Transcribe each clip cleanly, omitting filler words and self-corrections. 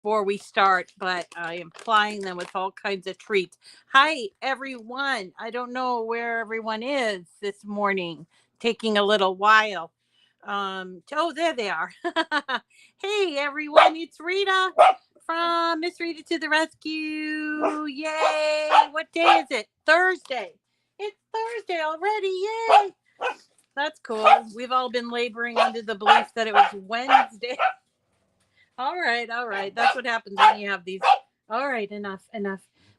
before we start, but I am plying them with all kinds of treats. Hi, everyone. I don't know where everyone is this morning, taking a little while. Oh, there they are. Hey, everyone. It's Rita from Miss Rita to the Rescue. Yay. What day is it? Thursday. It's Thursday already. Yay. That's cool. We've all been laboring under the belief that it was Wednesday. All right, all right. That's what happens when you have these. All right, enough.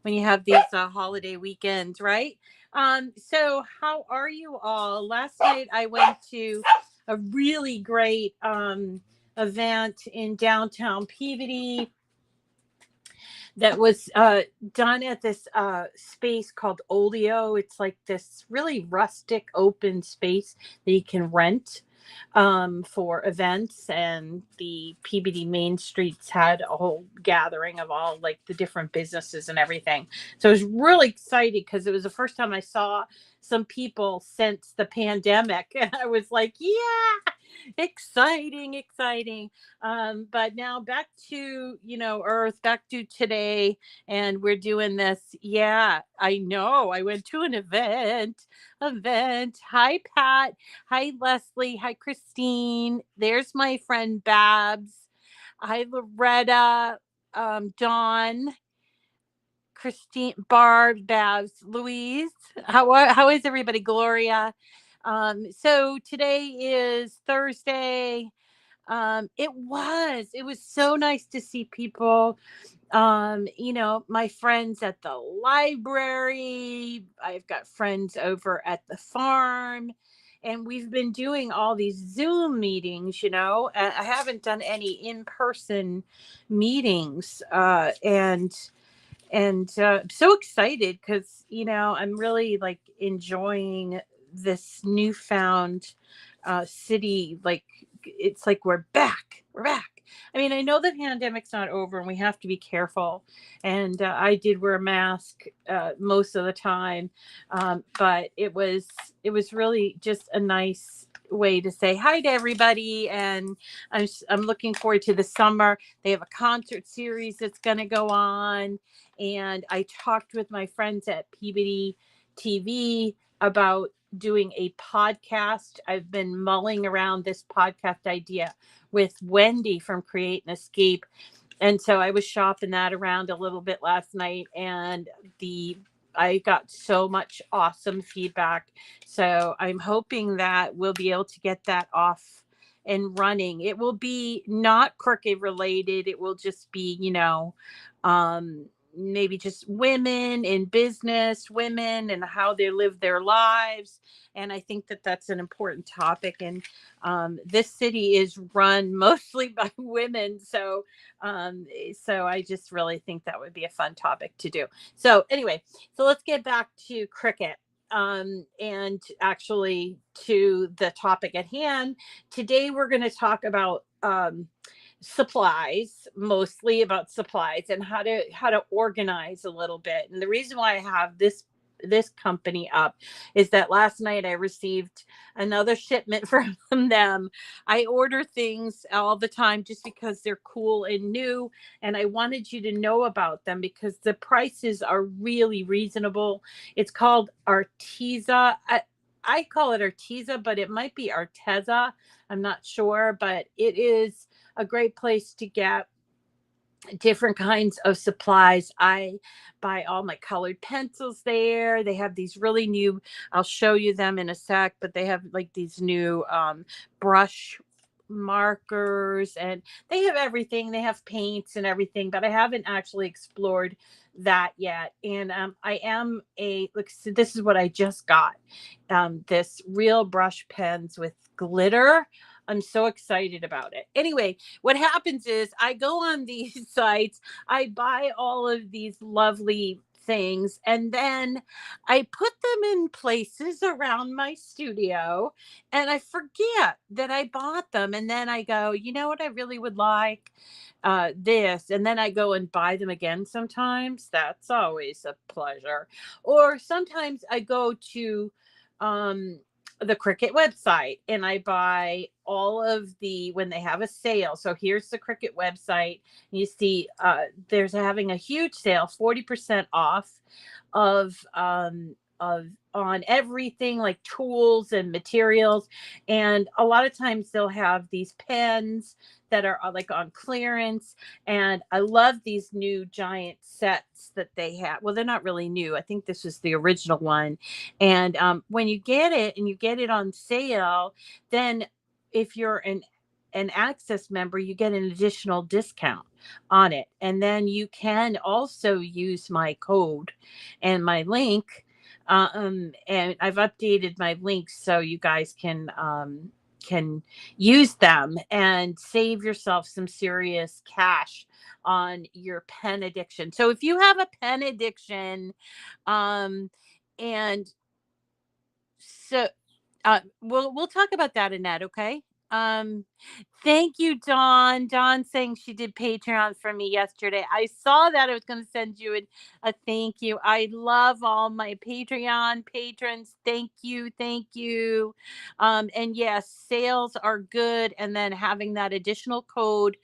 When you have these holiday weekends, right? So how are you all? Last night I went to a really great event in downtown Peabody that was done at this space called Olio. It's like this really rustic open space that you can rent for events, and the PBD Main Streets had a whole gathering of all like the different businesses and everything. So I was really excited because it was the first time I saw some people since the pandemic, and I was like, yeah, exciting. But now back to, Earth, back to today, and we're doing this. Yeah, I know. I went to an event. Hi, Pat. Hi, Leslie. Hi, Christine. There's my friend Babs. Hi, Loretta. Dawn, Christine, Barb, Babs, Louise. How is everybody? Gloria. So today is Thursday. It was so nice to see people. My friends at the library. I've got friends over at the farm, and we've been doing all these Zoom meetings. I haven't done any in-person meetings, and I'm so excited because I'm really like enjoying this newfound city. Like, it's like we're back. I mean, I know the pandemic's not over and we have to be careful, and I did wear a mask most of the time, but it was really just a nice way to say hi to everybody. And I'm looking forward to the summer. They have a concert series that's going to go on, and I talked with my friends at Peabody TV about doing a podcast. I've been mulling around this podcast idea with Wendy from Create and Escape. And so I was shopping that around a little bit last night, and I got so much awesome feedback. So I'm hoping that we'll be able to get that off and running. It will be not Cricut related. It will just be, maybe just women in business, women and how they live their lives. And I think that that's an important topic. And this city is run mostly by women. So I just really think that would be a fun topic to do. So anyway, so let's get back to Cricut. And actually to the topic at hand. Today we're going to talk about supplies, mostly about supplies and how to organize a little bit. And the reason why I have this company up is that last night I received another shipment from them. I order things all the time just because they're cool and new, and I wanted you to know about them because the prices are really reasonable. It's called Arteza. I call it Arteza, but it might be Arteza. I'm not sure, but it is a great place to get different kinds of supplies. I buy all my colored pencils there. They have these really new, I'll show you them in a sec, but they have like these new brush markers, and they have everything. They have paints and everything, but I haven't actually explored that yet. And I am look, so this is what I just got. This real brush pens with glitter. I'm so excited about it. Anyway, what happens is I go on these sites, I buy all of these lovely things, and then I put them in places around my studio, and I forget that I bought them. And then I go, you know what I really would like? This. And then I go and buy them again sometimes. That's always a pleasure. Or sometimes I go to the Cricut website, and I buy all of the, when they have a sale. So here's the Cricut website. You see there's having a huge sale, 40% off of on everything like tools and materials. And a lot of times they'll have these pens that are like on clearance. And I love these new giant sets that they have. Well, they're not really new. I think this is the original one. And when you get it and you get it on sale, then if you're an access member, you get an additional discount on it. And then you can also use my code and my link. And I've updated my links so you guys can use them and save yourself some serious cash on your pen addiction. So if you have a pen addiction, and so we'll talk about that, Annette. Okay. Um, Thank you, Dawn. Dawn saying she did Patreon for me yesterday. I saw that. I was going to send you a thank you. I love all my Patreon patrons. Thank you. Thank you. And yes, sales are good. And then having that additional code,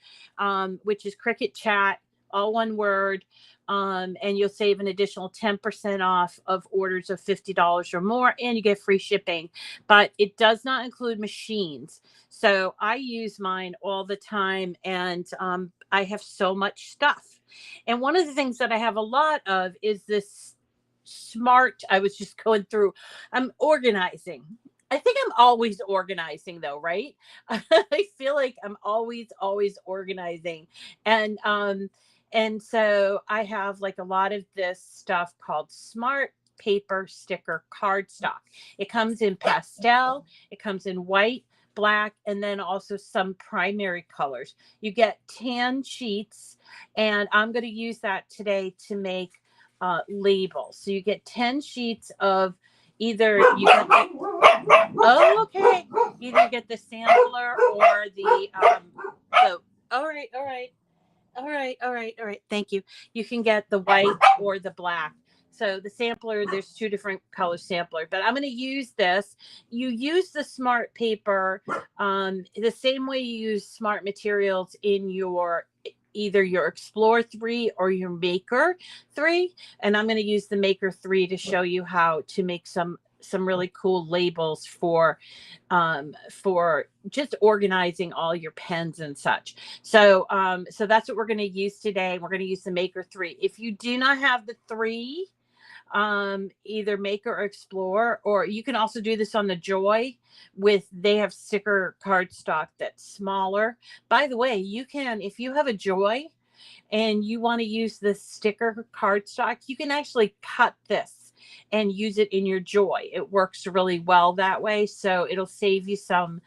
which is Cricut Chat, all one word. And you'll save an additional 10% off of orders of $50 or more, and you get free shipping. But it does not include machines. So I use mine all the time, and I have so much stuff. And one of the things that I have a lot of is this smart. I was just going through, I'm organizing. I think I'm always organizing though, right? I feel like I'm always organizing. And so I have like a lot of this stuff called Smart Paper Sticker Cardstock. It comes in pastel, it comes in white, black, and then also some primary colors. You get tan sheets, and I'm going to use that today to make labels. So you get 10 sheets of either you get oh, okay, either you get the sampler or the all right, all right. All right, all right, all right. Thank you. You can get the white or the black. So the sampler, there's two different color sampler, but I'm going to use this. You use the smart paper the same way you use smart materials in your either your Explore 3 or your Maker 3. And I'm going to use the Maker 3 to show you how to make some really cool labels for just organizing all your pens and such. So so that's what we're going to use today. We're going to use the Maker 3. If you do not have the 3, either Maker or Explore, or you can also do this on the Joy they have sticker cardstock that's smaller. By the way, you can, if you have a Joy and you want to use the sticker cardstock, you can actually cut this and use it in your Joy. It works really well that way. So it'll save you some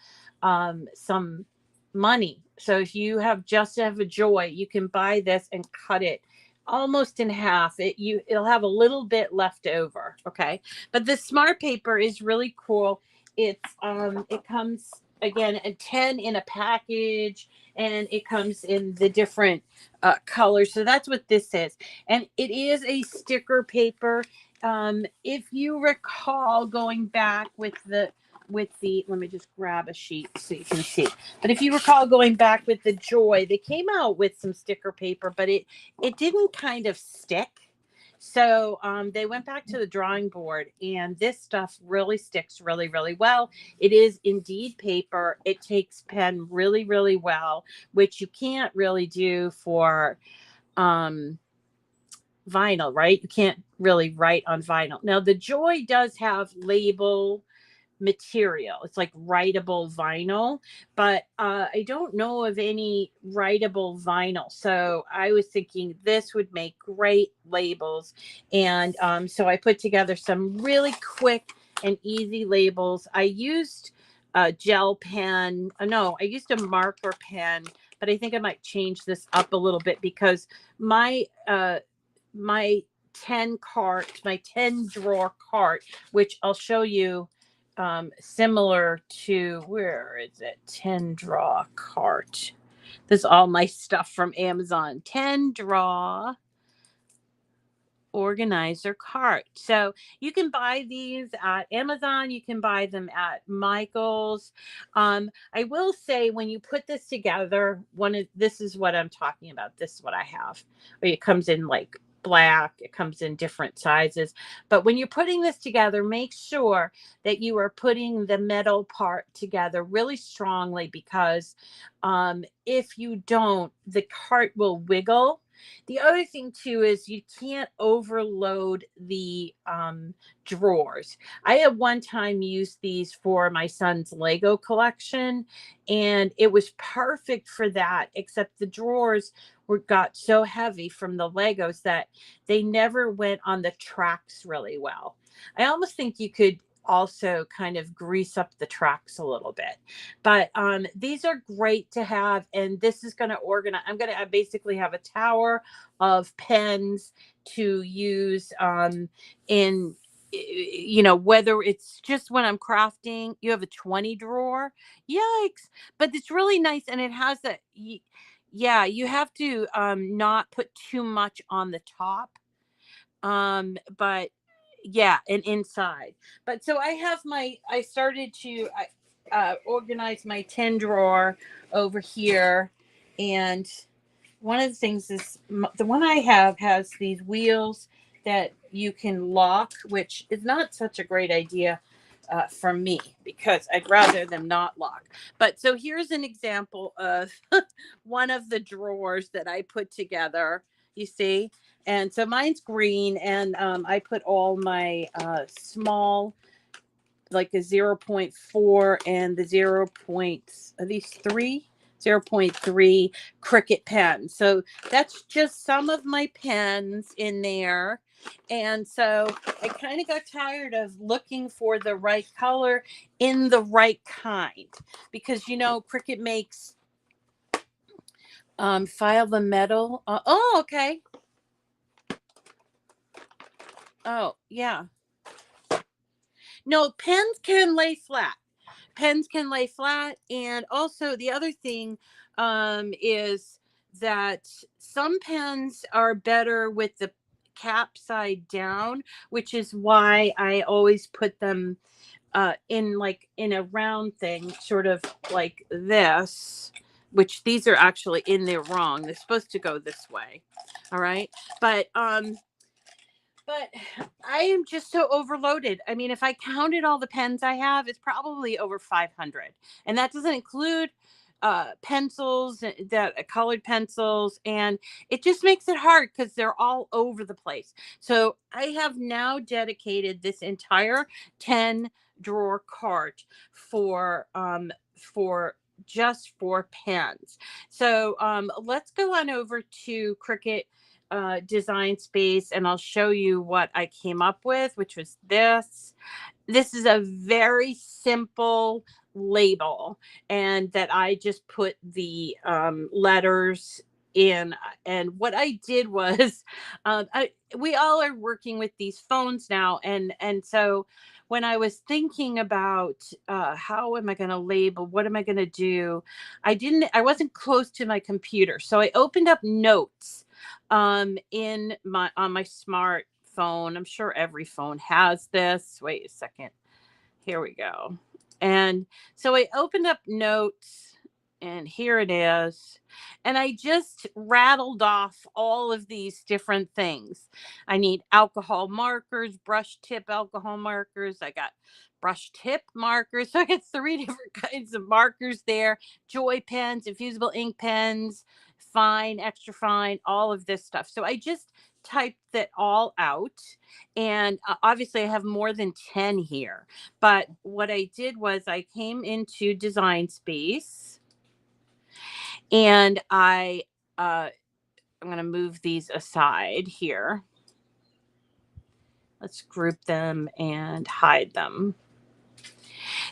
money. So if you have a Joy, you can buy this and cut it almost in half. It'll have a little bit left over. Okay. But the smart paper is really cool. It comes again at 10 in a package, and it comes in the different colors. So that's what this is. And it is a sticker paper. If you recall going back with the let me just grab a sheet so you can see. But if you recall going back with the Joy, they came out with some sticker paper, but it didn't kind of stick. So they went back to the drawing board, and this stuff really sticks really, really well. It is indeed paper. It takes pen really, really well, which you can't really do for vinyl, right? You can't really write on vinyl. Now, the Joy does have label material. It's like writable vinyl, but I don't know of any writable vinyl. So I was thinking this would make great labels. And so I put together some really quick and easy labels. I used a gel pen. No, I used a marker pen, but I think I might change this up a little bit because my 10 drawer cart, which I'll show you, similar to, where is it? 10 draw cart. This is all my stuff from Amazon. 10 draw organizer cart. So you can buy these at Amazon. You can buy them at Michael's. I will say when you put this together, this is what I'm talking about. This is what I have. It comes in like black. It comes in different sizes. But when you're putting this together, make sure that you are putting the metal part together really strongly, because if you don't, the cart will wiggle. The other thing too is you can't overload the drawers. I have one time used these for my son's Lego collection, and it was perfect for that, except the drawers got so heavy from the Legos that they never went on the tracks really well. I almost think you could also kind of grease up the tracks a little bit, but these are great to have, and this is going to organize. I basically have a tower of pens to use in, you know, whether it's just when I'm crafting. You have a 20 drawer, yikes, but it's really nice, and it has that. Yeah, you have to not put too much on the top, but yeah, and inside. But so I started to organize my 10 drawer over here. And one of the things is the one I have has these wheels that you can lock, which is not such a great idea for me, because I'd rather them not lock. But so here's an example of one of the drawers that I put together, you see. And so mine's green, and I put all my small, like a 0.4 and the 0. Are these 3? 0.3 Cricut pens. So that's just some of my pens in there. And so I kind of got tired of looking for the right color in the right kind, because, you know, Cricut makes file the metal. Oh, okay. Oh, yeah. No, pens can lay flat. Pens can lay flat. And also the other thing is that some pens are better with the cap side down, which is why I always put them in a round thing, sort of like this, which these are actually in there wrong. They're supposed to go this way. All right. But I am just so overloaded. I mean, if I counted all the pens I have, it's probably over 500. And that doesn't include pencils, that colored pencils. And it just makes it hard because they're all over the place. So I have now dedicated this entire 10 drawer cart for just for pens. So let's go on over to Cricut Design Space, and I'll show you what I came up with, which was this. This is a very simple label, and that I just put the letters in. And what I did was, we all are working with these phones now, and so when I was thinking about how am I going to label, what am I going to do, I wasn't close to my computer, so I opened up Notes on my smartphone. I'm sure every phone has this. Wait a second. Here we go. And so I opened up Notes, and here it is. And I just rattled off all of these different things. I need alcohol markers, brush tip alcohol markers. I got brush tip markers. So I got 3 different kinds of markers there. Joy pens, infusible ink pens, fine, extra fine, all of this stuff. So I just typed that all out. And obviously I have more than 10 here. But what I did was I came into Design Space, and I'm going to move these aside here. Let's group them and hide them.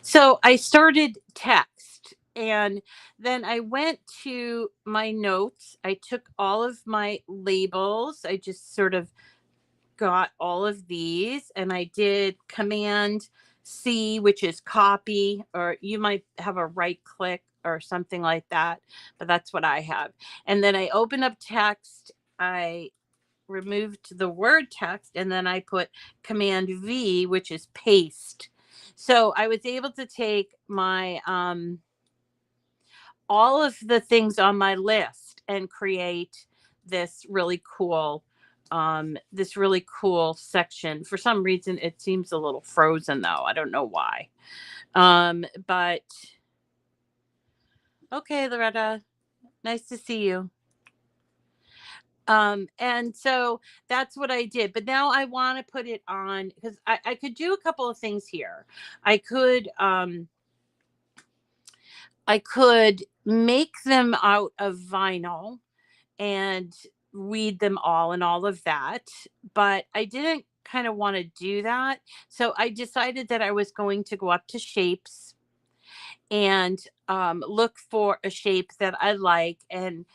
So I started text, and then I went to my notes. I took all of my labels. I just sort of got all of these, and I did Command C, which is copy, or you might have a right click or something like that, but that's what I have. And then I open up text. I removed the word text, and then I put Command V, which is paste. So I was able to take my all of the things on my list and create this really cool section. For some reason it seems a little frozen though. I don't know why. But okay, Loretta, nice to see you. And so that's what I did. But now I want to put it on because I could do a couple of things here. I could make them out of vinyl and weed them all and all of that, but I didn't kind of want to do that. So I decided that I was going to go up to shapes and look for a shape that I like. And,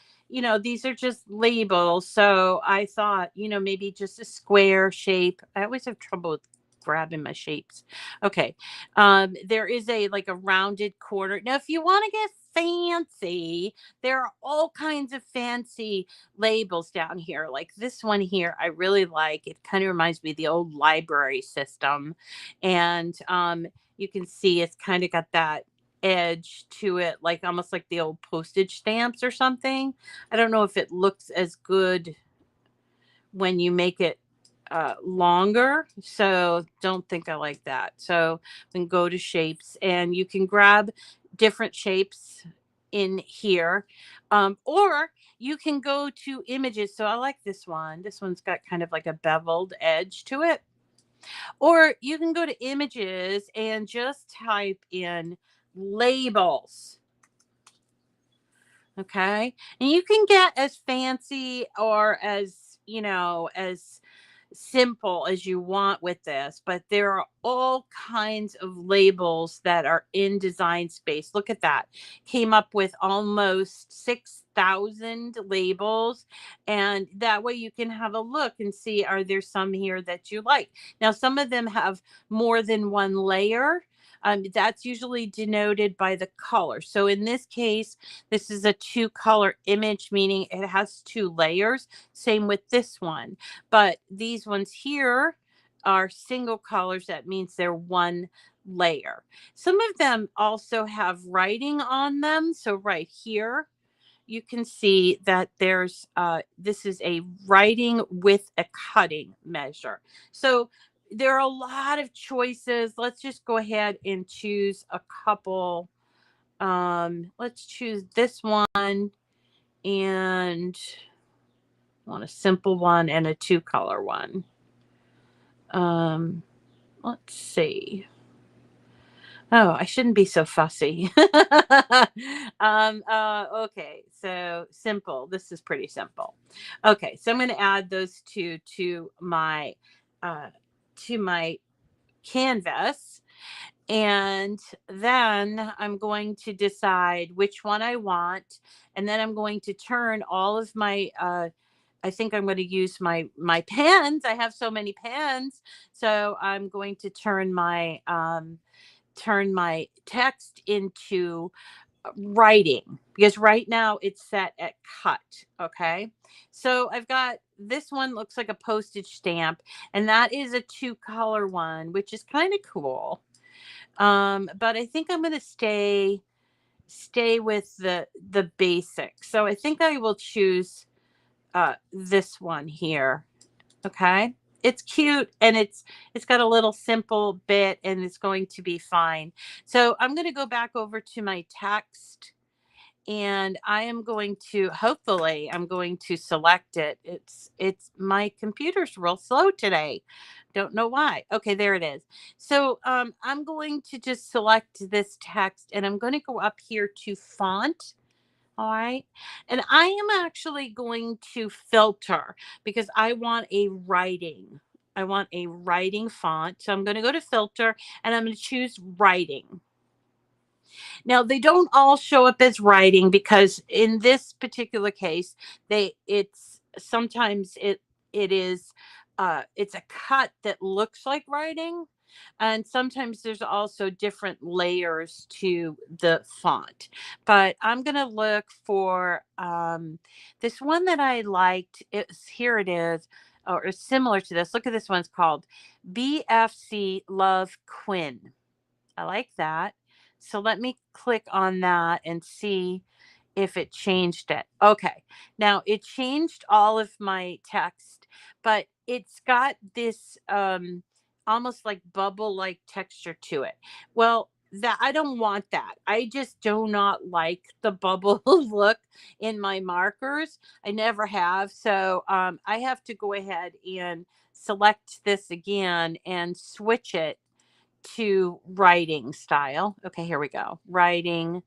these are just labels. So I thought, maybe just a square shape. I always have trouble with grabbing my shapes. Okay. There is like a rounded corner. Now, if you want to get fancy, there are all kinds of fancy labels down here. Like this one here, I really like. It kind of reminds me of the old library system. And you can see it's kind of got that edge to it, like almost like the old postage stamps or something. I don't know if it looks as good when you make it longer, so don't think I like that. So then go to shapes, and you can grab different shapes in here, or you can go to images. So I like this one. This one's got kind of like a beveled edge to it. Or you can go to images and just type in labels. Okay. And you can get as fancy or as, as simple as you want with this, but there are all kinds of labels that are in Design Space. Look at that. Came up with almost 6,000 labels. And that way you can have a look and see, are there some here that you like? Now, some of them have more than one layer. That's usually denoted by the color. So in this case, this is a 2-color image, meaning it has 2 layers. Same with this one. But these ones here are single colors. That means they're 1 layer. Some of them also have writing on them. So right here, you can see that there's this is a writing with a cutting measure. So there are a lot of choices. Let's just go ahead and choose a couple. Let's choose this one, and I want a simple one and a 2-color one. Let's see. Oh, I shouldn't be so fussy. Okay, so simple. This is pretty simple. Okay, so I'm going to add those two to my canvas, and then I'm going to decide which one I want, and then I'm going to turn all of my I think I'm going to use my pens. I have so many pens, so I'm going to turn my text into writing, because right now it's set at cut. Okay, so I've got this one, looks like a postage stamp, and that is a 2-color one, which is kind of cool. But I think I'm going to stay with the basics. So I think I will choose this one here. Okay, it's cute, and it's got a little simple bit, and it's going to be fine. So I'm going to go back over to my text, and I'm going to select it. It's my computer's real slow today. Don't know why. Okay, there it is. So I'm going to just select this text, and I'm going to go up here to font. All right. And I am actually going to filter because I want a writing. I want a writing font. So I'm going to go to filter, and I'm going to choose writing. Now, they don't all show up as writing because in this particular case, sometimes it is it's a cut that looks like writing. And sometimes there's also different layers to the font. But I'm going to look for this one that I liked. Here it is, or similar to this. Look at this one. It's called BFC Love Quinn. I like that. So let me click on that and see if it changed it. Okay. Now it changed all of my text, but it's got this almost like bubble like texture to it. Well, that I don't want that. I just do not like the bubble look in my markers. I never have. So I have to go ahead and select this again and switch it to writing style. Okay, here we go. Writing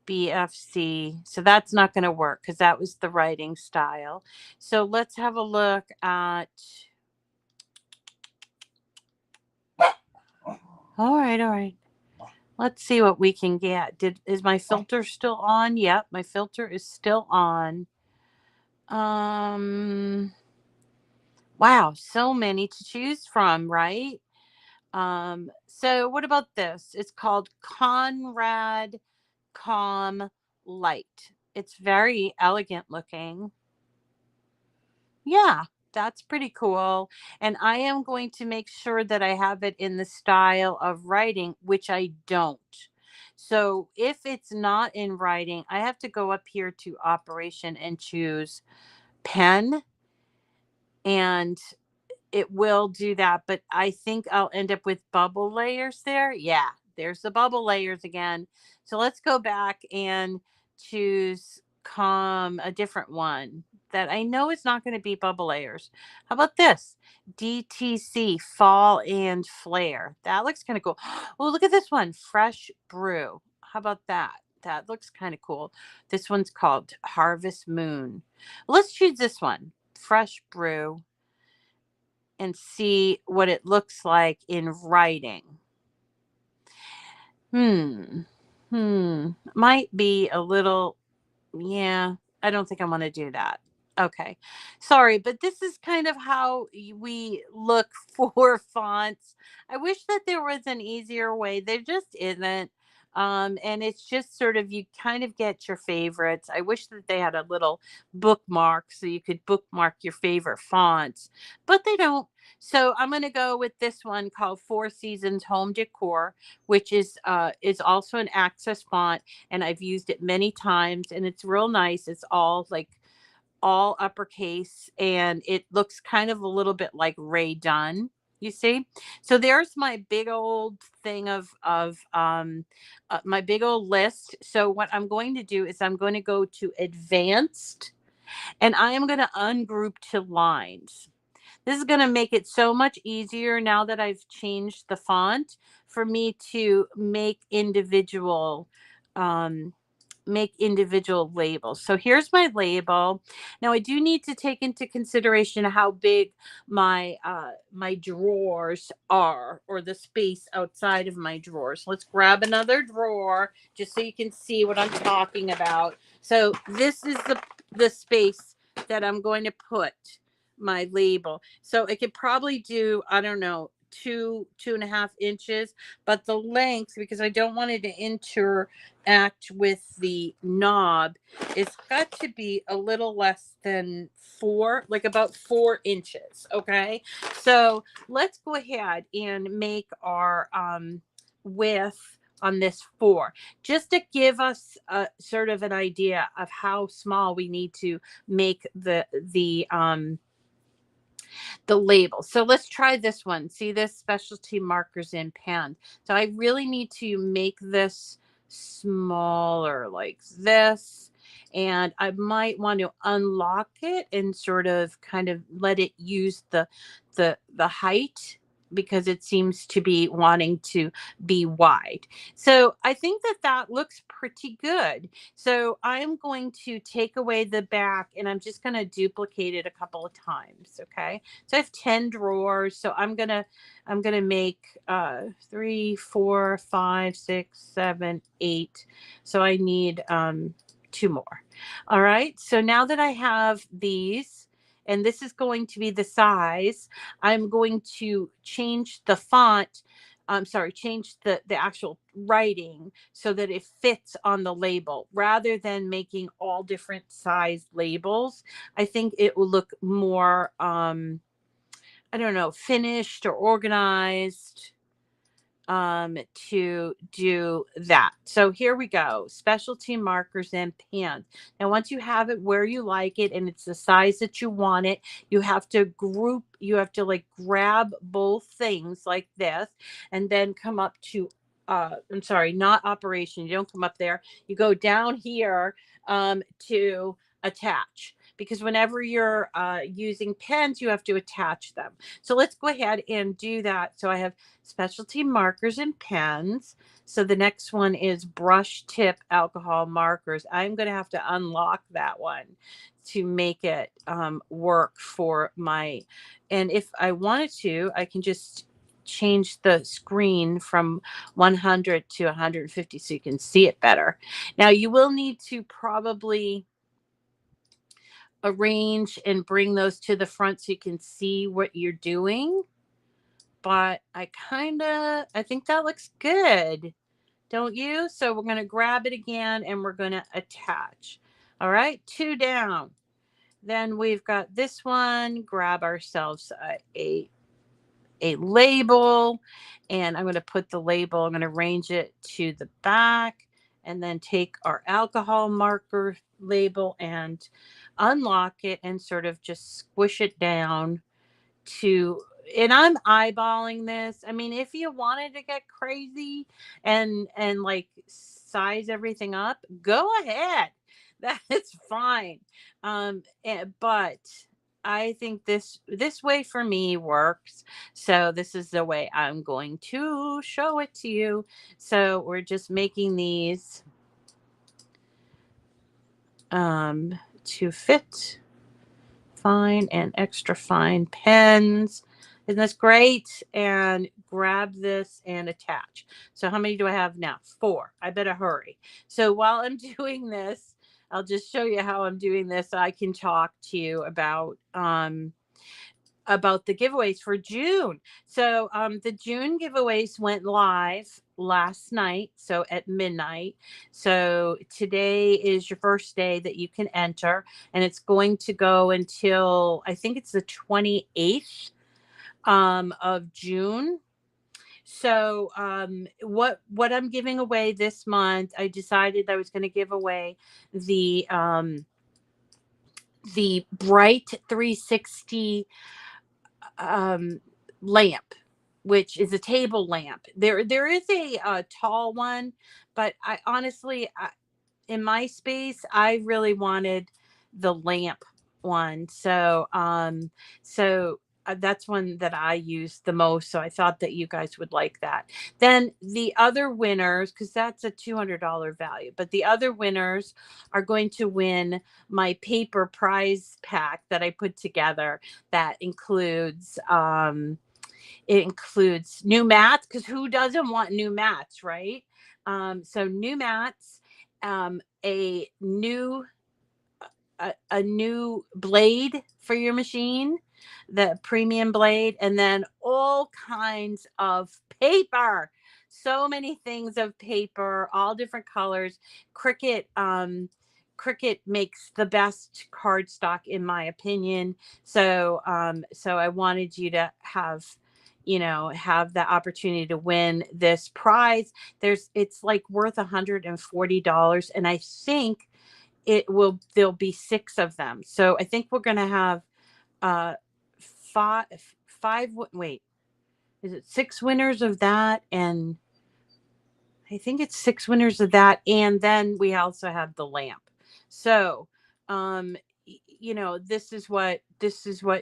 BFC. So that's not going to work because that was the writing style. So let's have a look at. All right, all right. Let's see what we can get. Is my filter still on? Yep, my filter is still on. Wow, so many to choose from, right? So what about this? It's called Conrad Calm Light. It's very elegant looking. Yeah, that's pretty cool. And I am going to make sure that I have it in the style of writing, which I don't. So if it's not in writing, I have to go up here to operation and choose pen, and it will do that. But I think I'll end up with bubble layers there. Yeah, there's the bubble layers again. So let's go back and choose a different one that I know is not going to be bubble layers. How about this? DTC Fall and Flare. That looks kind of cool. Oh, look at this one. Fresh Brew. How about that? That looks kind of cool. This one's called Harvest Moon. Let's choose this one. Fresh Brew, and see what it looks like in writing. Might be a little, yeah, I don't think I want to do that. Okay. Sorry, but this is kind of how we look for fonts. I wish that there was an easier way. There just isn't. And it's just sort of, you kind of get your favorites. I wish that they had a little bookmark so you could bookmark your favorite fonts, but they don't. So I'm going to go with this one called Four Seasons Home Decor, which is also an access font, and I've used it many times, and it's real nice. It's all uppercase, and it looks kind of a little bit like Ray Dunn, you see. So there's my big old thing of my big old list. So what I'm going to do is I'm going to go to advanced, and I am going to ungroup to lines. This is going to make it so much easier now that I've changed the font for me to make individual labels. So here's my label. Now I do need to take into consideration how big my my drawers are, or the space outside of my drawers. Let's grab another drawer just so you can see what I'm talking about. So this is the space that I'm going to put my label. So it could probably do, I don't know, 2.5 inches, but the length, because I don't want it to interact with the knob, it's got to be a little less than 4, like about 4 inches. Okay, so let's go ahead and make our width on this 4, just to give us a sort of an idea of how small we need to make the label. So let's try this one. See this, specialty markers in pen. So I really need to make this smaller like this. And I might want to unlock it and sort of kind of let it use the height, because it seems to be wanting to be wide. So I think that looks pretty good. So I'm going to take away the back, and I'm just going to duplicate it a couple of times. Okay. So I have 10 drawers. So I'm going to make 3, 4, 5, 6, 7, 8. So I need 2 more. All right. So now that I have these, and this is going to be the size, I'm going to change the font change the actual writing so that it fits on the label rather than making all different size labels. I think it will look more, I don't know, finished or organized, to do that. So here we go. Specialty markers and pens. Now, once you have it where you like it and it's the size that you want it, you have to like grab both things like this and then come up to, I'm sorry, not operation. You don't come up there. You go down here, to attach, because whenever you're using pens, you have to attach them. So let's go ahead and do that. So I have specialty markers and pens. So the next one is brush tip alcohol markers. I'm going to have to unlock that one to make it work for my, and if I wanted to, I can just change the screen from 100 to 150 so you can see it better. Now you will need to probably arrange and bring those to the front so you can see what you're doing. But I think that looks good, don't you? So we're going to grab it again and we're going to attach. All right, 2 down. Then we've got this one. Grab ourselves a label, and I'm going to put the label, I'm going to arrange it to the back, and then take our alcohol marker label and unlock it and sort of just squish it down to, and I'm eyeballing this. I mean, if you wanted to get crazy and like size everything up, go ahead. That's fine. But I think this way for me works. So this is the way I'm going to show it to you. So we're just making these to fit fine and extra fine pens. Isn't this great? And grab this and attach. So how many do I have now? 4. I better hurry. So while I'm doing this, I'll just show you how I'm doing this so I can talk to you about the giveaways for June. So the June giveaways went live last night, so at midnight. So today is your first day that you can enter, and it's going to go until I think it's the 28th of June. So what I'm giving away this month, I decided I was going to give away the Bright 360 lamp, which is a table lamp. There is a tall one, but I honestly, in my space, I really wanted the lamp one. So that's one that I use the most. So I thought that you guys would like that. Then the other winners, because that's a $200 value, but the other winners are going to win my paper prize pack that I put together. That includes it includes new mats, because who doesn't want new mats, right? So new mats, a new blade for your machine, the premium blade, and then all kinds of paper. So many things of paper, all different colors. Cricut makes the best cardstock in my opinion. So I wanted you to have the opportunity to win this prize. It's like worth $140, and I think there'll be 6 of them. So I think we're going to have five, wait, is it 6 winners of that? And I think it's 6 winners of that, and then we also have the lamp. So this is what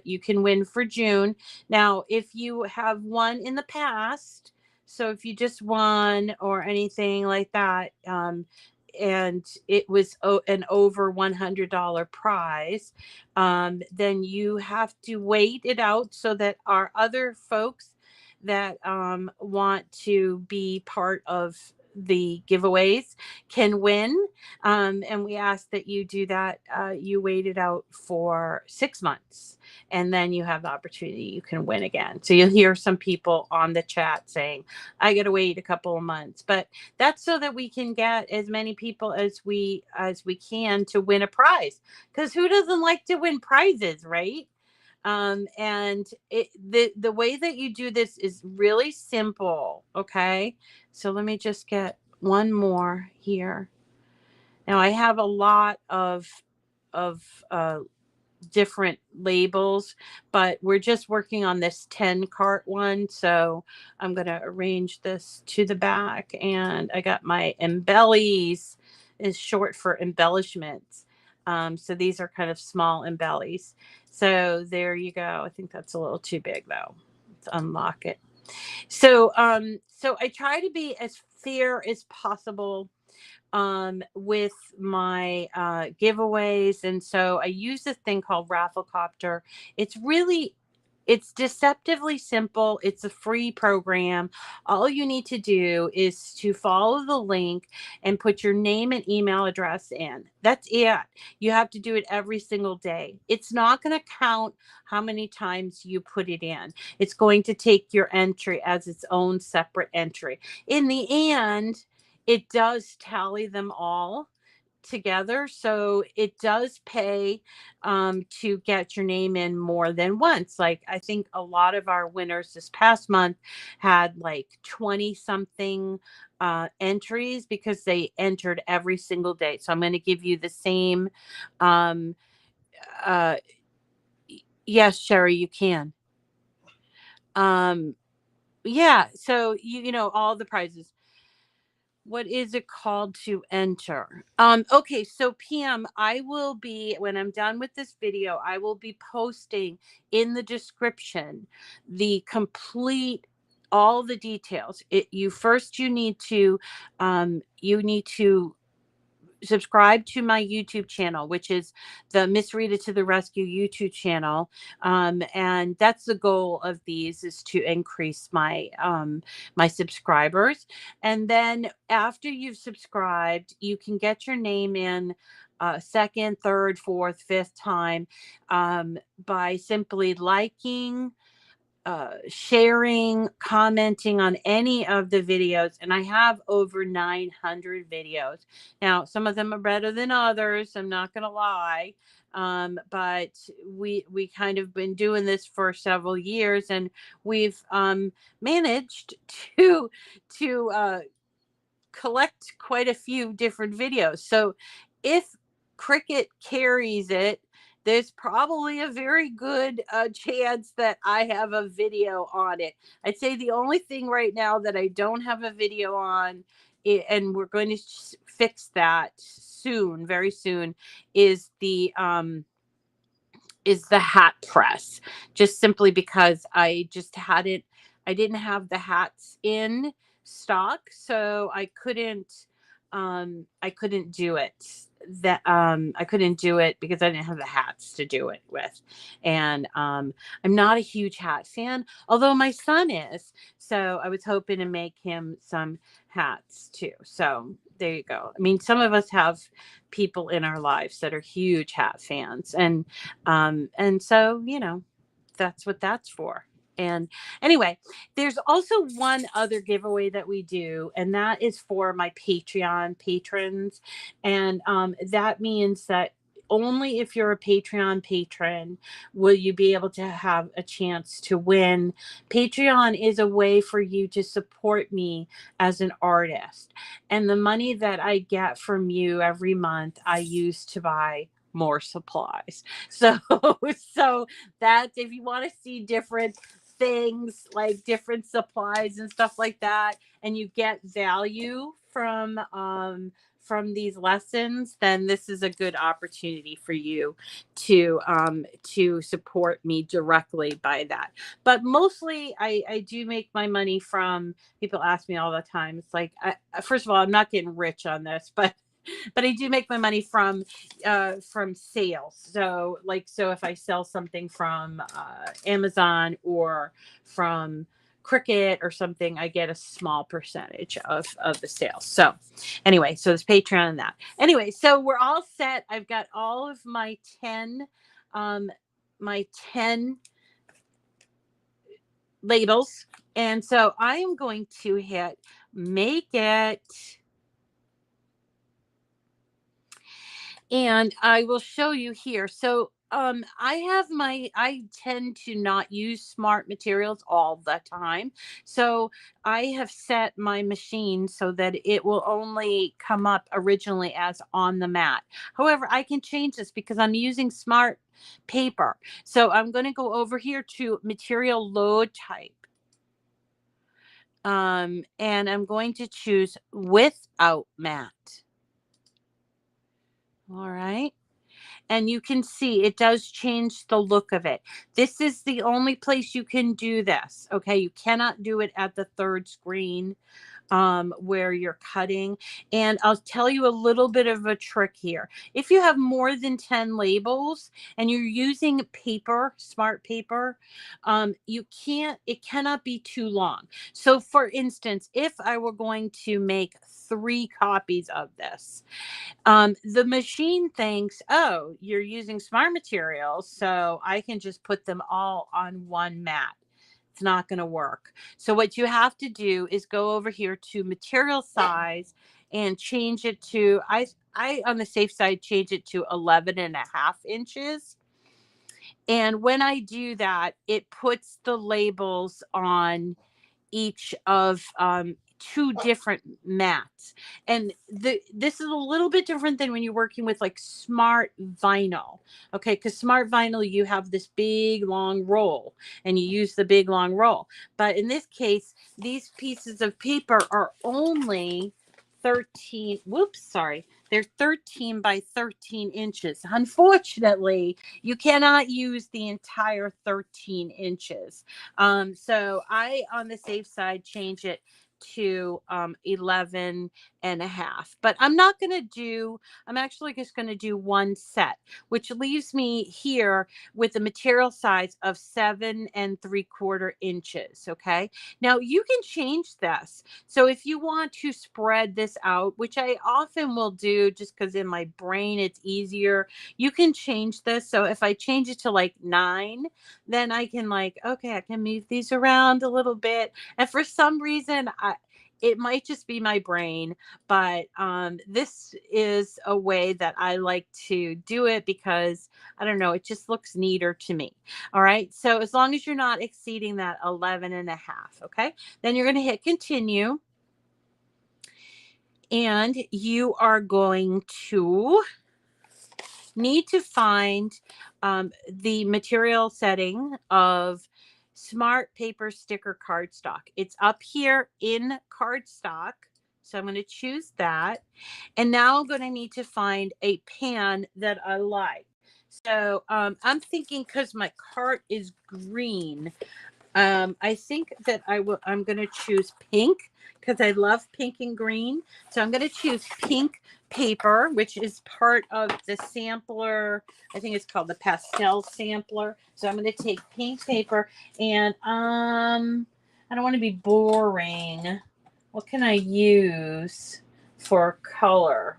you can win for June. Now if you have won in the past, so if you just won or anything like that, and it was an over $100 prize, then you have to wait it out so that our other folks that want to be part of the giveaways can win. And we ask that you do that. You wait it out for 6 months, and then you have the opportunity. You can win again. So you'll hear some people on the chat saying, I got to wait a couple of months, but that's so that we can get as many people as we can to win a prize. Because who doesn't like to win prizes, right? And the way that you do this is really simple. Okay, so let me just get one more here. Now I have a lot of different labels, but we're just working on this 10 cart one. So I'm going to arrange this to the back, and I got my embellies, is short for embellishments. So these are kind of small embellies. So there you go. I think that's a little too big though. Let's unlock it. So so I try to be as fair as possible with my giveaways. And so I use this thing called Rafflecopter. It's deceptively simple. It's a free program. All you need to do is to follow the link and put your name and email address in. That's it. You have to do it every single day. It's not going to count how many times you put it in. It's going to take your entry as its own separate entry. In the end, it does tally them all together. So it does pay to get your name in more than once. Like I think a lot of our winners this past month had like 20 something entries because they entered every single day. So I'm going to give you the same. Um, uh, yes, Sherry, you can. Yeah. So you know, all the prizes. What is it called to enter? Okay, so PM, I will be, when I'm done with this video, I will be posting in the description the complete, all the details. You need to subscribe to my YouTube channel, which is the Miss Rita to the Rescue YouTube channel. And that's the goal of these, is to increase my my subscribers. And then after you've subscribed, you can get your name in second, third, fourth, fifth time by simply liking, sharing, commenting on any of the videos. And I have over 900 videos. Now, some of them are better than others, I'm not going to lie. But we kind of been doing this for several years, and we've managed to collect quite a few different videos. So if Cricut carries it, there's probably a very good chance that I have a video on it. I'd say the only thing right now that I don't have a video on, and we're going to fix that soon, very soon, is the hat press. Just simply because I didn't have the hats in stock, so I couldn't do it. I couldn't do it because I didn't have the hats to do it with. And I'm not a huge hat fan, although my son is. So I was hoping to make him some hats too. So there you go. I mean, some of us have people in our lives that are huge hat fans, and so, you know, that's what that's for. And anyway, there's also one other giveaway that we do, and that is for my Patreon patrons. And that means that only if you're a Patreon patron will you be able to have a chance to win. Patreon is a way for you to support me as an artist. And the money that I get from you every month, I use to buy more supplies. So, so that's, if you want to see different things, like different supplies and stuff like that, and you get value from these lessons, then this is a good opportunity for you to support me directly by that. But mostly I do make my money from, people ask me all the time, it's like, first of all, I'm not getting rich on this, but I do make my money from sales. So like, so if I sell something from Amazon or from Cricut or something, I get a small percentage of the sales. So anyway, so there's Patreon and that. Anyway, so we're all set. I've got all of my 10 labels. And so I am going to hit make it. And I will show you here. So I tend to not use smart materials all the time. So I have set my machine so that it will only come up originally as on the mat. However, I can change this because I'm using smart paper. So I'm going to go over here to material load type. And I'm going to choose without mat. All right. And you can see it does change the look of it. This is the only place you can do this. Okay. You cannot do it at the third screen where you're cutting. And I'll tell you a little bit of a trick here. If you have more than 10 labels and you're using paper, smart paper, it cannot be too long. So for instance, if I were going to make 3 copies of this, the machine thinks, oh, you're using smart materials, so I can just put them all on one mat. It's not going to work. So what you have to do is go over here to material size and change it to, I on the safe side, change it to 11.5 inches. And when I do that, it puts the labels on each of 2 different mats. And this is a little bit different than when you're working with like smart vinyl. Okay, because smart vinyl, you have this big long roll and you use the big long roll. But in this case, these pieces of paper are only 13, they're 13 by 13 inches. Unfortunately, you cannot use the entire 13 inches. So I, on the safe side, change it to 11.5. But I'm actually just going to do 1 set, which leaves me here with a material size of 7 3/4 inches. Okay. Now you can change this. So if you want to spread this out, which I often will do just because in my brain it's easier, you can change this. So if I change it to like 9, then I can okay, I can move these around a little bit. And for some reason, it might just be my brain, but this is a way that I like to do it because, I don't know, it just looks neater to me. All right. So as long as you're not exceeding that 11.5, okay, then you're going to hit continue. And you are going to need to find the material setting of Smart Paper Sticker Cardstock. It's up here in Cardstock. So I'm going to choose that. And now I'm going to need to find a pan that I like. So I'm thinking because my cart is green, I think that I'm going to choose pink because I love pink and green. So I'm going to choose pink paper, which is part of the sampler. I think it's called the pastel sampler. So I'm going to take pink paper and I don't want to be boring. What can I use for color?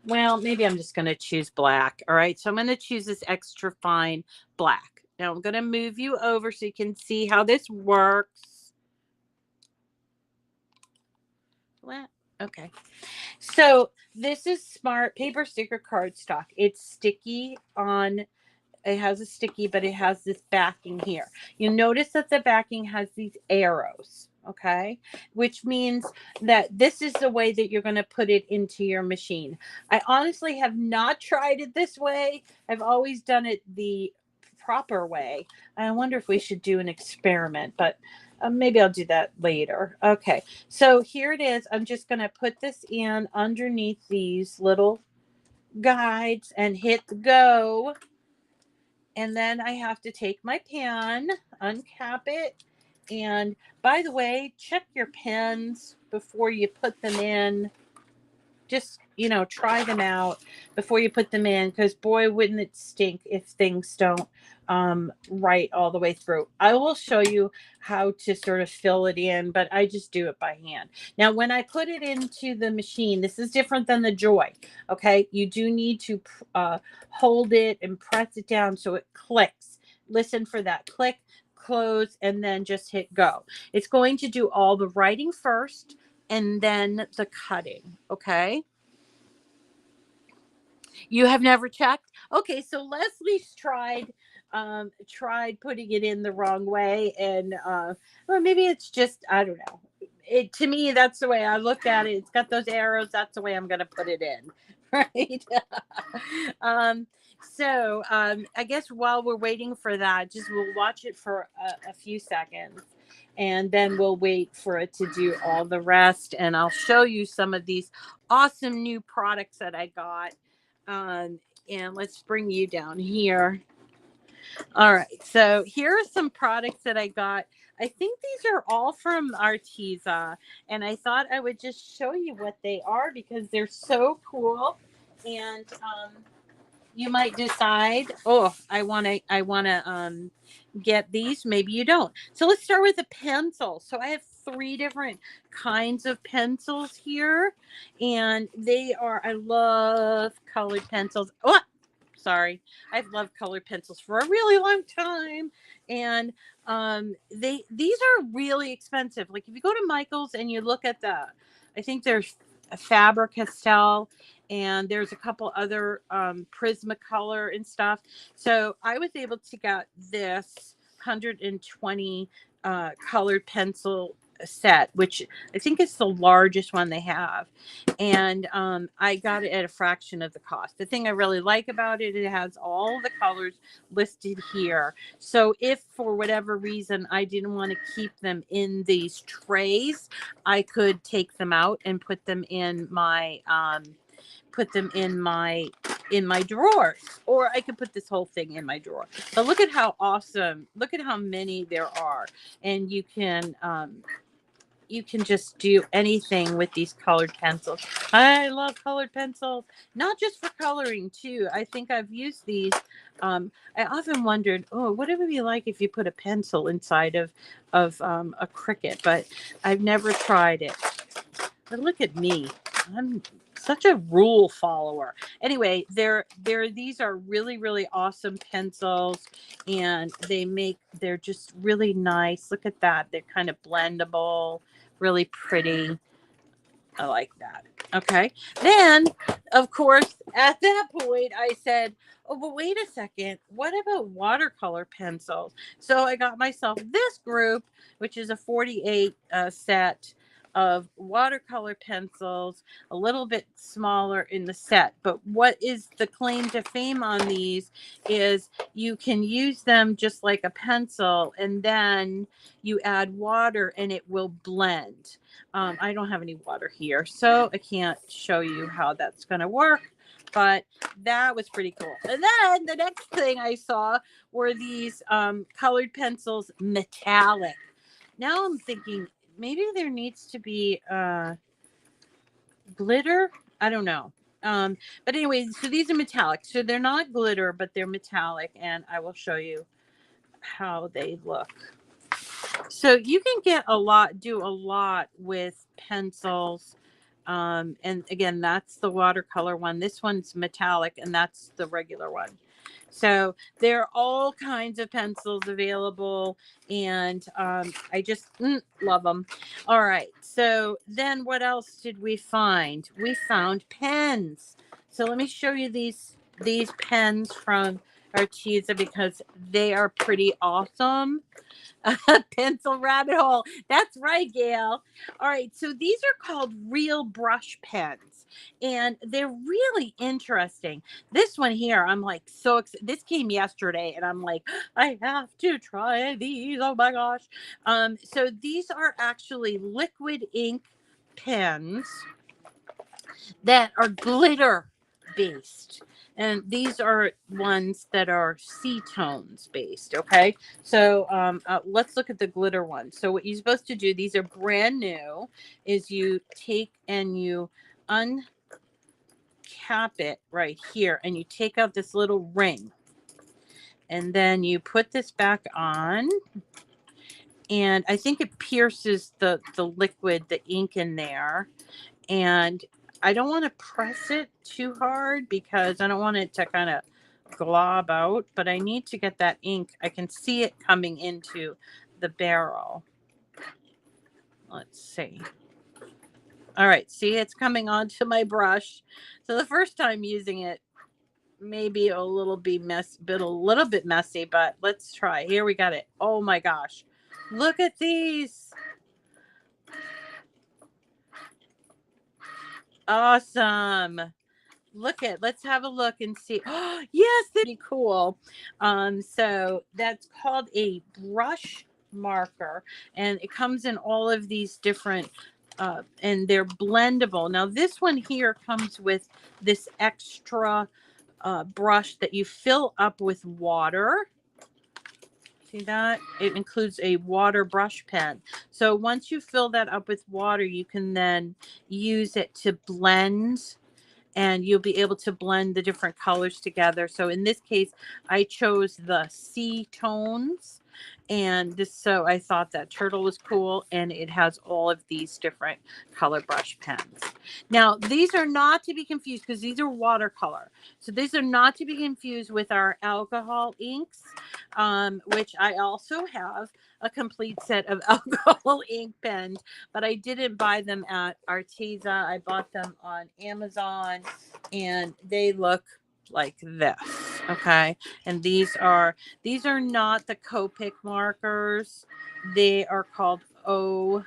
Well, maybe I'm just going to choose black. All right. So I'm going to choose this extra fine black. Now I'm going to move you over so you can see how this works. What? Okay. So this is Smart Paper Sticker Cardstock. It's sticky on, it has a sticky, but it has this backing here. You notice that the backing has these arrows. Okay, which means that this is the way that you're going to put it into your machine. I honestly have not tried it this way. I've always done it the proper way. I wonder if we should do an experiment, but maybe I'll do that later. Okay, so here it is. I'm just going to put this in underneath these little guides and hit go. And then I have to take my pan, uncap it. And by the way, check your pens before you put them in. just, you know, try them out before you put them in, because boy, wouldn't it stink if things don't right all the way through. I will show you how to sort of fill it in, but I just do it by hand. Now, when I put it into the machine, this is different than the Joy. Okay, you do need to hold it and press it down so it clicks. Listen for that click, close, and then just hit go. It's going to do all the writing first and then the cutting. Okay. You have never checked? Okay, so Leslie's tried putting it in the wrong way, and well, maybe it's just, I don't know. It, to me, that's the way I look at it. It's got those arrows. That's the way I'm going to put it in, right? um, I guess while we're waiting for that, just we'll watch it for a few seconds, and then we'll wait for it to do all the rest. And I'll show you some of these awesome new products that I got. And let's bring you down here. All right, so here are some products that I got. I think these are all from Arteza, and I thought I would just show you what they are because they're so cool. And you might decide, oh, I want to get these. Maybe you don't. So let's start with a pencil. So I have 3 different kinds of pencils here, and they are, I love colored pencils. Oh, sorry, I've loved colored pencils for a really long time, and these are really expensive. Like if you go to Michael's and you look at I think there's a Faber-Castell, and there's a couple other Prismacolor and stuff. So I was able to get this 120 colored pencil set, which I think is the largest one they have, and I got it at a fraction of the cost. The thing I really like about it, it has all the colors listed here. So if for whatever reason I didn't want to keep them in these trays, I could take them out and put them in my drawers, or I could put this whole thing in my drawer. But look at how awesome, look at how many there are, and you can just do anything with these colored pencils. I love colored pencils, not just for coloring too. I think I've used these. I often wondered, oh, what it would be like if you put a pencil inside of a Cricut, but I've never tried it. But look at me. I'm such a rule follower. Anyway, these are really, really awesome pencils, and they're just really nice. Look at that. They're kind of blendable, really pretty. I like that. Okay. Then, of course, at that point, I said, oh, but wait a second. What about watercolor pencils? So I got myself this group, which is a 48 set of watercolor pencils, a little bit smaller in the set. But what is the claim to fame on these is you can use them just like a pencil, and then you add water and it will blend. I don't have any water here, so I can't show you how that's going to work, but that was pretty cool. And then the next thing I saw were these colored pencils, metallic. Now I'm thinking maybe there needs to be glitter. I don't know. But anyway, so these are metallic. So they're not glitter, but they're metallic, and I will show you how they look. So you can do a lot with pencils. And again, that's the watercolor one. This one's metallic, and that's the regular one. So there are all kinds of pencils available, and I just love them. All right. So then what else did we find? We found pens. So let me show you these pens from Arteza because they are pretty awesome. Pencil rabbit hole. That's right, Gail. All right. So these are called real brush pens, and they're really interesting. This one here, I'm like so excited. This came yesterday, and I'm like, I have to try these. Oh my gosh. So these are actually liquid ink pens that are glitter based. And these are ones that are C-tones based. Okay. So let's look at the glitter one. So what you're supposed to do, these are brand new, is you take and you cap it right here and you take out this little ring. And then you put this back on. And I think it pierces the liquid, the ink in there. And I don't want to press it too hard because I don't want it to kind of glob out, but I need to get that ink. I can see it coming into the barrel. Let's see. All right, see, it's coming onto my brush. So the first time using it, maybe a little bit messy, but let's try. Here we got it. Oh my gosh. Look at these. Awesome. Let's have a look and see. Oh, yes, that'd be cool. So that's called a brush marker, and it comes in all of these different and they're blendable. Now this one here comes with this extra brush that you fill up with water. See that? It includes a water brush pen. So once you fill that up with water, you can then use it to blend, and you'll be able to blend the different colors together. So in this case, I chose the sea tones, and so I thought that turtle was cool, and it has all of these different color brush pens. Now, these are not to be confused because these are watercolor. So these are not to be confused with our alcohol inks, which I also have a complete set of alcohol ink pens, but I didn't buy them at Arteza. I bought them on Amazon, and they look like this. Okay, and these are not the Copic markers. They are called Ohuhu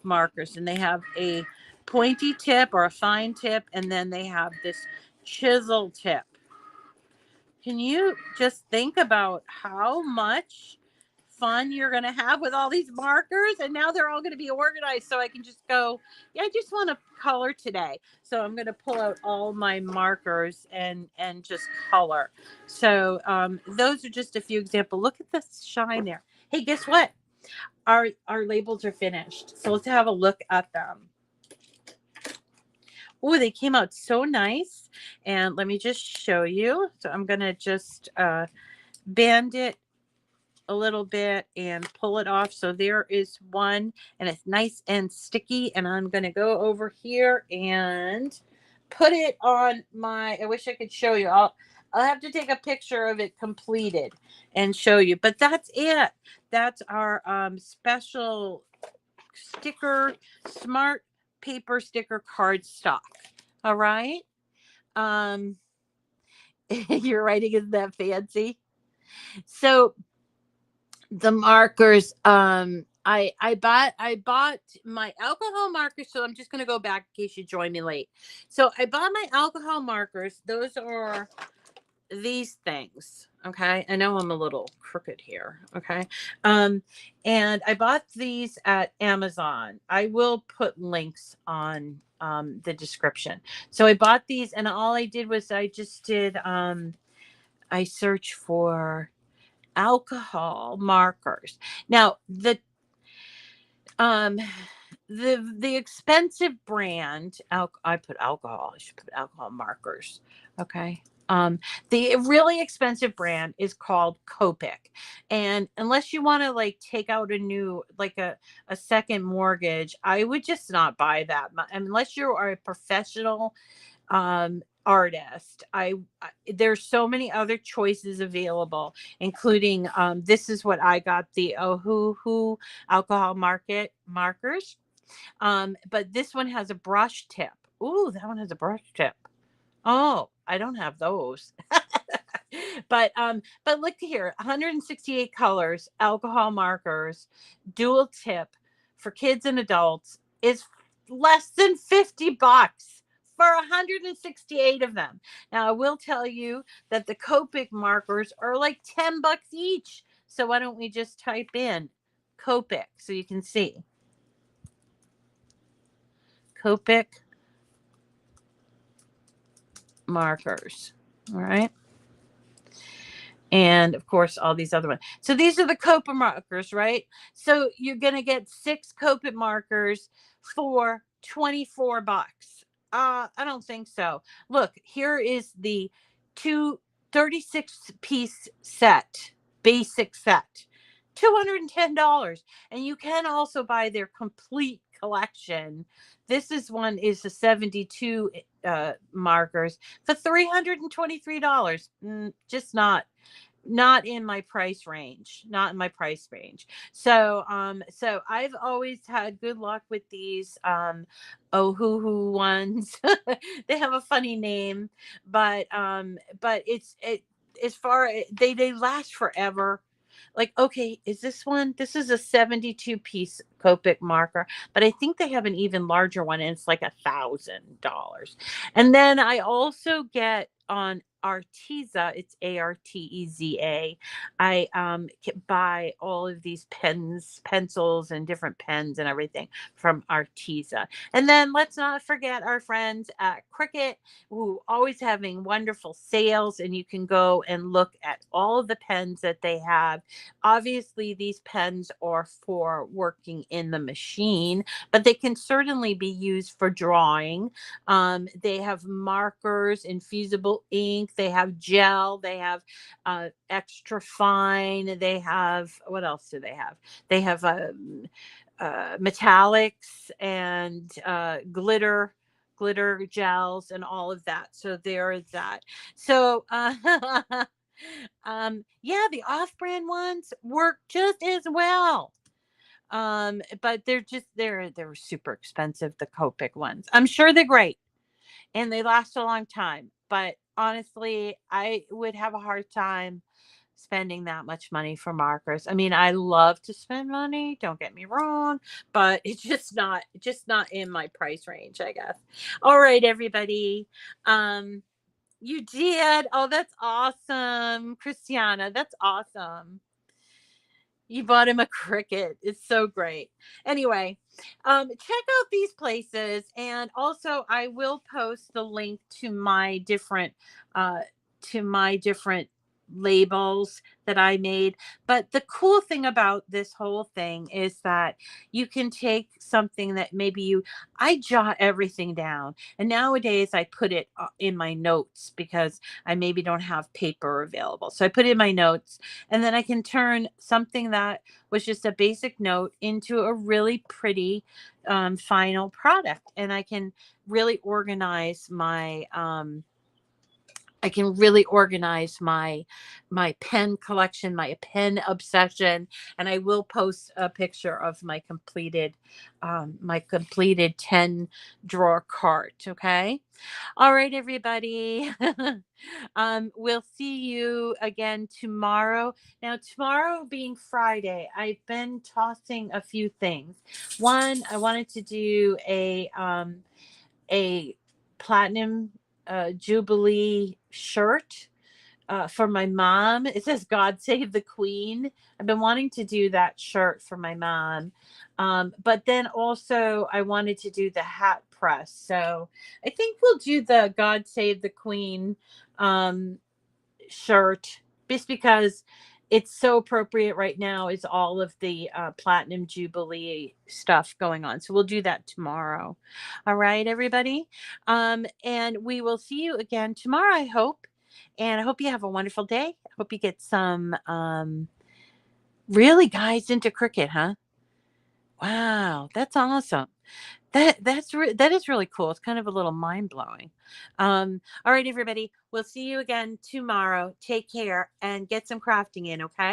markers, and they have a pointy tip or a fine tip, and then they have this chisel tip. Can you just think about how much fun you're going to have with all these markers? And now they're all going to be organized, so I can just go, yeah, I just want to color today. So I'm going to pull out all my markers and just color. So those are just a few examples. Look at the shine there. Hey, guess what? Our labels are finished. So let's have a look at them. Oh, they came out so nice. And let me just show you. So I'm going to just band it a little bit and pull it off. So there is one, and it's nice and sticky. And I'm going to go over here and put it on my, I wish I could show you. I'll have to take a picture of it completed and show you. But that's it. That's our special sticker, Smart Paper Sticker Cardstock. All right. Your writing isn't that fancy. So the markers, I bought my alcohol markers. So I'm just going to go back in case you joined me late. So I bought my alcohol markers. Those are these things. Okay. I know I'm a little crooked here. Okay. And I bought these at Amazon. I will put links on the description. So I bought these, and all I did was I just did I searched for alcohol markers. Now the expensive brand, I put alcohol. I should put alcohol markers. Okay. The really expensive brand is called Copic, and unless you want to like take out a new, like a second mortgage, I would just not buy that unless you are a professional artist. There's so many other choices available, including this is what I got, the Ohuhu alcohol markers. But this one has a brush tip. Ooh, that one has a brush tip. Oh, I don't have those. But look here, 168 colors, alcohol markers, dual tip for kids and adults is less than $50 for 168 of them. Now I will tell you that the Copic markers are like $10 each. So why don't we just type in Copic so you can see. Copic markers. All right. And of course, all these other ones. So these are the Copic markers, right? So you're going to get 6 Copic markers for $24. I don't think so. Look, here is the 36-piece set, basic set, $210. And you can also buy their complete collection. This is a 72 markers for $323. Just not in my price range, so I've always had good luck with these Ohuhu ones. They have a funny name, but it's as far they last forever. Like, okay, is this one? This is a 72 piece Copic marker, but I think they have an even larger one, and it's like $1,000. And then I also get on Arteza, it's Arteza. I buy all of these pencils, and different pens and everything from Arteza. And then let's not forget our friends at Cricut, who always having wonderful sales, and you can go and look at all of the pens that they have. Obviously, these pens are for working in the machine, but they can certainly be used for drawing. They have markers, infusible ink, they have gel, they have extra fine, they have, what else do they have? They have metallics and glitter gels and all of that. So there is that. So yeah, the off-brand ones work just as well. But they're super expensive, the Copic ones. I'm sure they're great and they last a long time, but honestly, I would have a hard time spending that much money for markers. I mean, I love to spend money, don't get me wrong, but it's just not in my price range, I guess. All right, everybody. You did. Oh, that's awesome, Christiana. That's awesome. You bought him a Cricut. It's so great. Anyway, check out these places, and also I will post the link to my different labels that I made. But the cool thing about this whole thing is that you can take something that I jot everything down, and nowadays I put it in my notes because I maybe don't have paper available. So I put it in my notes, and then I can turn something that was just a basic note into a really pretty final product, and I can really organize my my pen collection, my pen obsession, and I will post a picture of my completed 10 drawer cart. Okay. All right, everybody. We'll see you again tomorrow. Now, tomorrow being Friday, I've been tossing a few things. One, I wanted to do a platinum Jubilee shirt for my mom. It says "God Save the Queen." I've been wanting to do that shirt for my mom. But then also I wanted to do the hat press. So I think we'll do the "God Save the Queen" shirt, just because it's so appropriate right now, is all of the platinum Jubilee stuff going on. So we'll do that tomorrow. All right, everybody. And we will see you again tomorrow, I hope. And I hope you have a wonderful day. I hope you get some really guys into Cricut, huh? Wow, that's awesome. That is really cool. It's kind of a little mind blowing. All right, everybody. We'll see you again tomorrow. Take care and get some crafting in, okay?